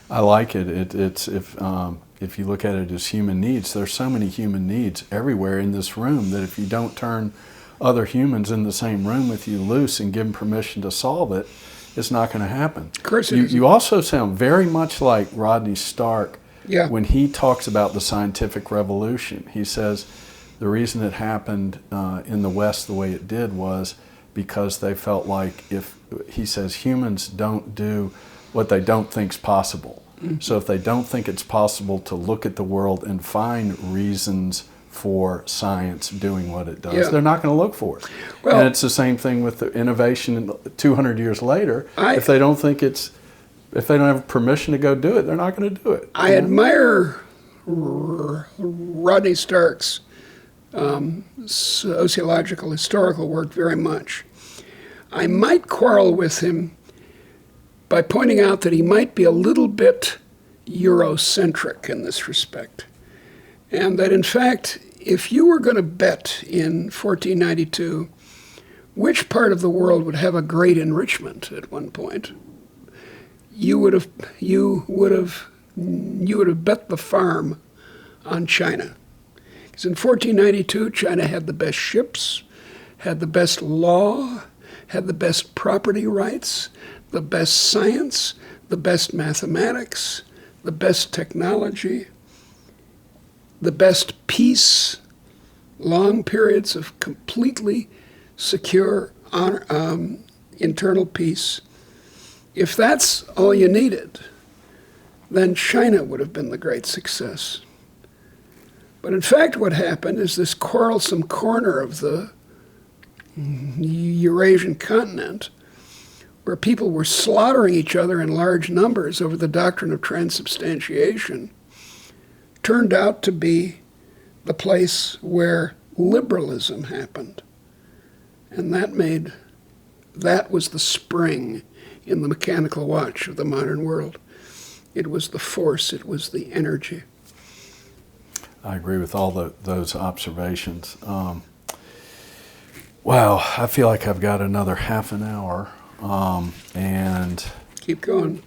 I like it. It's if you look at it as human needs, there's so many human needs everywhere in this room that if you don't turn other humans in the same room with you loose and give them permission to solve it, it's not going to happen. Of course it You also sound very much like Rodney Stark Yeah. when he talks about the scientific revolution. He says the reason it happened in the West the way it did was because they felt like he says humans don't do what they don't think's possible. So if they don't think it's possible to look at the world and find reasons for science doing what it does, they're not going to look for it. Well, and it's the same thing with the innovation 200 years later. If they don't have permission to go do it, they're not going to do it. I admire Rodney Stark's sociological, historical work very much. I might quarrel with him by pointing out that he might be a little bit Eurocentric in this respect. And that, in fact, if you were going to bet in 1492 which part of the world would have a great enrichment at one point, you would have bet the farm on China. Because in 1492, China had the best ships, had the best law, had the best property rights, the best science, the best mathematics, the best technology, the best peace, long periods of completely secure internal peace. If that's all you needed, then China would have been the great success. But in fact, what happened is this quarrelsome corner of the Eurasian continent, where people were slaughtering each other in large numbers over the doctrine of transubstantiation, turned out to be the place where liberalism happened. And that was the spring in the mechanical watch of the modern world. It was the force, it was the energy. I agree with all those observations. Wow, I feel like I've got another half an hour. And Keep going.